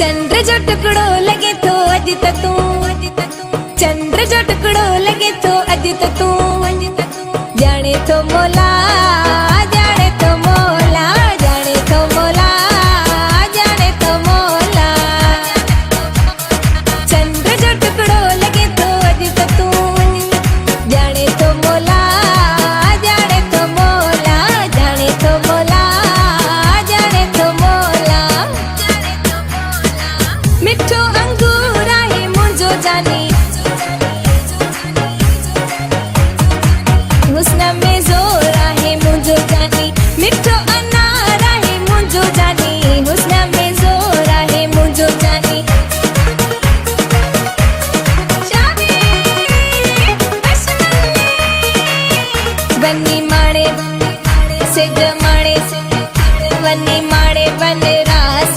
चंद्र जो टुकड़ो लगे तो अज तू, चंद्र जो टुकड़ो लगे तो अज तू, जाने तो मोला, जाने तो मोला, जाने तो मोला, जाने तो मोला। चंद्र जो टुकड़ो लगे तो अज तू, जाने तो मोला, जाने तो मोला, जाने तो मोला, जाने तो मोला। मिठो अंगूर आहे मुंहिंजो जानी, हुस्न में ज़ोर आहे मुंहिंजो जानी, मिठो अनार आहे मुंहिंजो जानी, हुस्न में ज़ोर आहे मुंहिंजो जानी। वनी माणे सिज माणे, वनी माणे वन रास